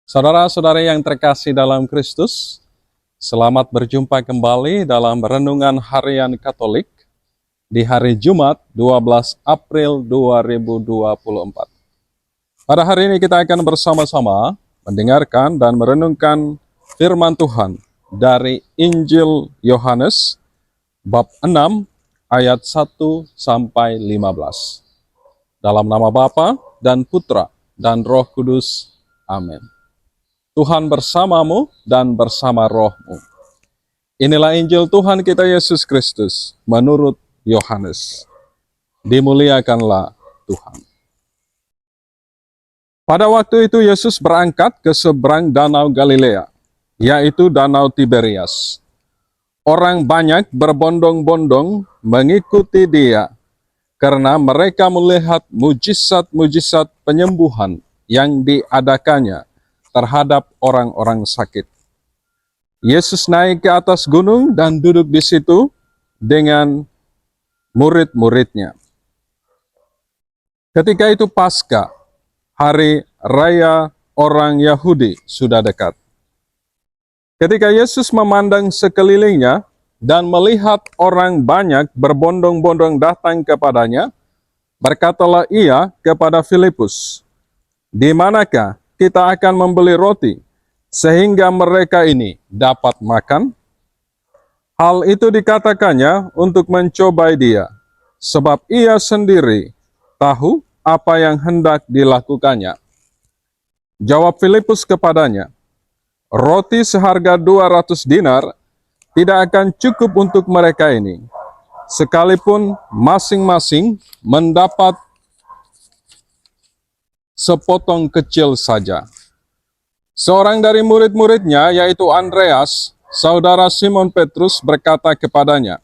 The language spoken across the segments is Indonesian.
Saudara-saudari yang terkasih dalam Kristus, selamat berjumpa kembali dalam Renungan Harian Katolik di hari Jumat 12 April 2024. Pada hari ini kita akan bersama-sama mendengarkan dan merenungkan firman Tuhan dari Injil Yohanes bab 6 ayat 1 sampai 15. Dalam nama Bapa dan Putra dan Roh Kudus. Amin. Tuhan bersamamu dan bersama rohmu. Inilah Injil Tuhan kita Yesus Kristus menurut Yohanes. Dimuliakanlah Tuhan. Pada waktu itu Yesus berangkat ke seberang danau Galilea, yaitu danau Tiberias. Orang banyak berbondong-bondong mengikuti dia, karena mereka melihat mujizat-mujizat penyembuhan yang diadakannya terhadap orang-orang sakit. Yesus naik ke atas gunung dan duduk di situ dengan murid-muridnya. Ketika itu Paskah, hari raya orang Yahudi, sudah dekat. Ketika Yesus memandang sekelilingnya dan melihat orang banyak berbondong-bondong datang kepadanya, berkatalah ia kepada Filipus, "Di manakah kita akan membeli roti sehingga mereka ini dapat makan?" Hal itu dikatakannya untuk mencobai dia, sebab ia sendiri tahu apa yang hendak dilakukannya. Jawab Filipus kepadanya, "Roti seharga 200 dinar tidak akan cukup untuk mereka ini, sekalipun masing-masing mendapat sepotong kecil saja." Seorang dari murid-muridnya, yaitu Andreas, saudara Simon Petrus, berkata kepadanya,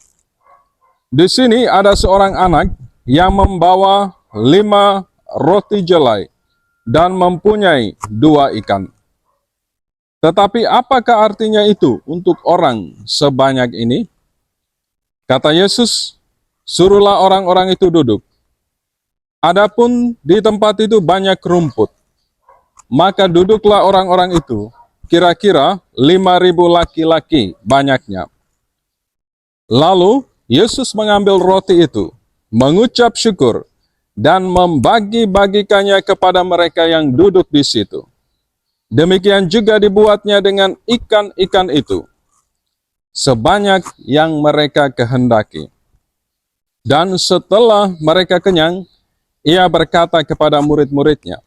"Di sini ada seorang anak yang membawa 5 roti jelai dan mempunyai 2 ikan. Tetapi apakah artinya itu untuk orang sebanyak ini?" Kata Yesus, "Suruhlah orang-orang itu duduk." Adapun di tempat itu banyak rumput, maka duduklah orang-orang itu, kira-kira 5.000 laki-laki banyaknya. Lalu Yesus mengambil roti itu, mengucap syukur, dan membagi-bagikannya kepada mereka yang duduk di situ. Demikian juga dibuatnya dengan ikan-ikan itu, sebanyak yang mereka kehendaki. Dan setelah mereka kenyang, ia berkata kepada murid-muridnya,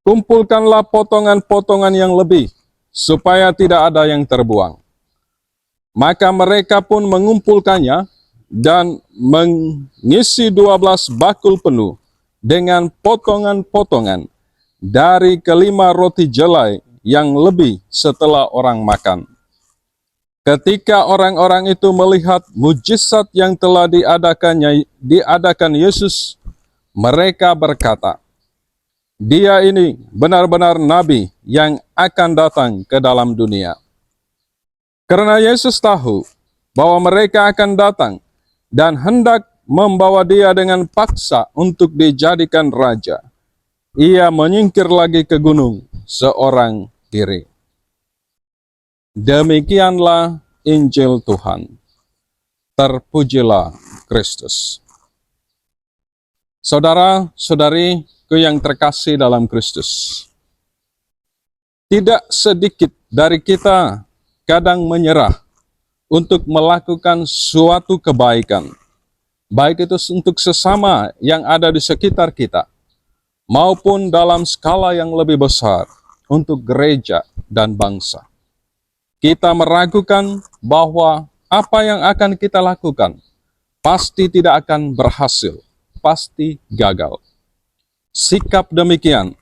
"Kumpulkanlah potongan-potongan yang lebih, supaya tidak ada yang terbuang." Maka mereka pun mengumpulkannya dan mengisi 12 bakul penuh dengan potongan-potongan dari kelima roti jelai yang lebih setelah orang makan. Ketika orang-orang itu melihat mujizat yang telah diadakan Yesus, mereka berkata, "Dia ini benar-benar nabi yang akan datang ke dalam dunia." Karena Yesus tahu bahwa mereka akan datang dan hendak membawa dia dengan paksa untuk dijadikan raja, ia menyingkir lagi ke gunung seorang diri. Demikianlah Injil Tuhan. Terpujilah Kristus. Saudara-saudariku yang terkasih dalam Kristus, tidak sedikit dari kita kadang menyerah untuk melakukan suatu kebaikan, baik itu untuk sesama yang ada di sekitar kita, maupun dalam skala yang lebih besar untuk gereja dan bangsa. Kita meragukan bahwa apa yang akan kita lakukan pasti tidak akan berhasil, pasti gagal. Sikap demikian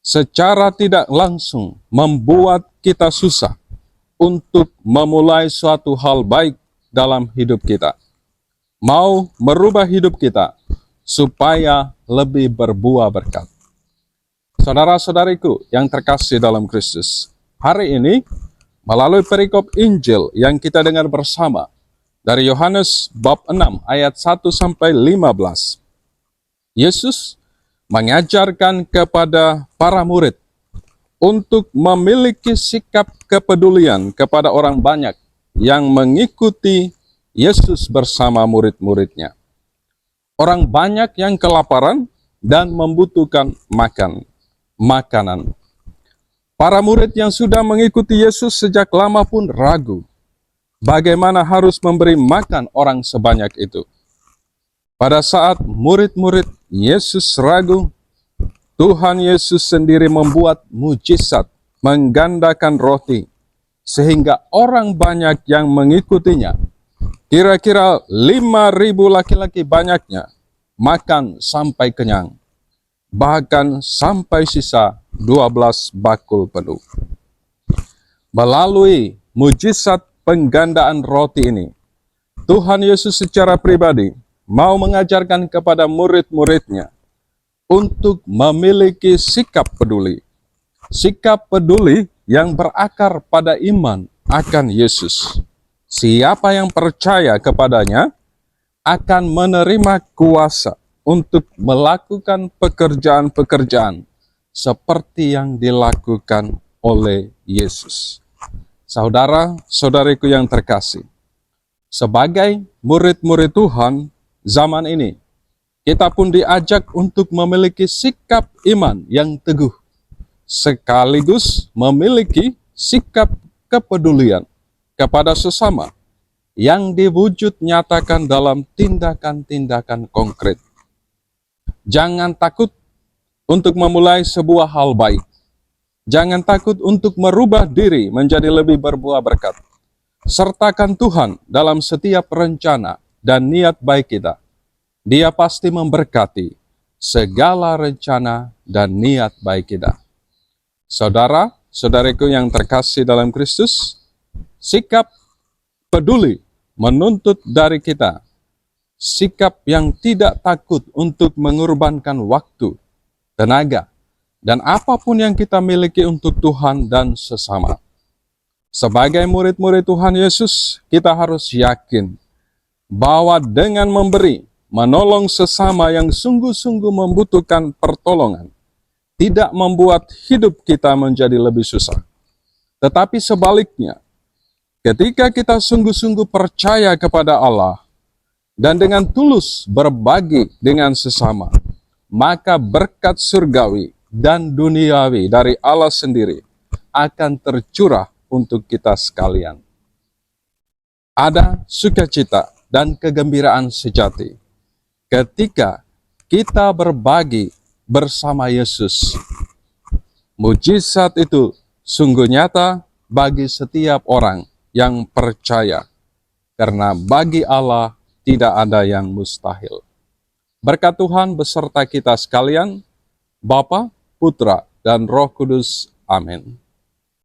secara tidak langsung membuat kita susah untuk memulai suatu hal baik dalam hidup kita, mau merubah hidup kita supaya lebih berbuah berkat. Saudara-saudariku yang terkasih dalam Kristus, hari ini melalui perikop Injil yang kita dengar bersama dari Yohanes bab 6 ayat 1 sampai 15, Yesus mengajarkan kepada para murid untuk memiliki sikap kepedulian kepada orang banyak yang mengikuti Yesus bersama murid-muridnya. Orang banyak yang kelaparan dan membutuhkan makanan. Para murid yang sudah mengikuti Yesus sejak lama pun ragu bagaimana harus memberi makan orang sebanyak itu. Pada saat murid-murid Yesus ragu, Tuhan Yesus sendiri membuat mujizat menggandakan roti, sehingga orang banyak yang mengikutinya, kira-kira 5.000 laki-laki banyaknya, makan sampai kenyang, bahkan sampai sisa 12 bakul penuh. Melalui mujizat penggandaan roti ini, Tuhan Yesus secara pribadi mau mengajarkan kepada murid-muridnya untuk memiliki sikap peduli. Sikap peduli yang berakar pada iman akan Yesus. Siapa yang percaya kepadanya akan menerima kuasa untuk melakukan pekerjaan-pekerjaan seperti yang dilakukan oleh Yesus. Saudara-saudariku yang terkasih, sebagai murid-murid Tuhan zaman ini, kita pun diajak untuk memiliki sikap iman yang teguh, sekaligus memiliki sikap kepedulian kepada sesama yang diwujud nyatakan dalam tindakan-tindakan konkret. Jangan takut untuk memulai sebuah hal baik. Jangan takut untuk merubah diri menjadi lebih berbuah berkat. Sertakan Tuhan dalam setiap rencana dan niat baik kita. Dia pasti memberkati segala rencana dan niat baik kita. Saudara-saudariku yang terkasih dalam Kristus, sikap peduli menuntut dari kita sikap yang tidak takut untuk mengorbankan waktu, tenaga, dan apapun yang kita miliki untuk Tuhan dan sesama. Sebagai murid-murid Tuhan Yesus, kita harus yakin bahwa dengan memberi, menolong sesama yang sungguh-sungguh membutuhkan pertolongan, tidak membuat hidup kita menjadi lebih susah. Tetapi sebaliknya, ketika kita sungguh-sungguh percaya kepada Allah, dan dengan tulus berbagi dengan sesama, maka berkat surgawi dan duniawi dari Allah sendiri akan tercurah untuk kita sekalian. Ada sukacita dan kegembiraan sejati ketika kita berbagi bersama Yesus. Mujizat itu sungguh nyata bagi setiap orang yang percaya, karena bagi Allah tidak ada yang mustahil. Berkat Tuhan beserta kita sekalian, Bapa, Putra, dan Roh Kudus. Amin.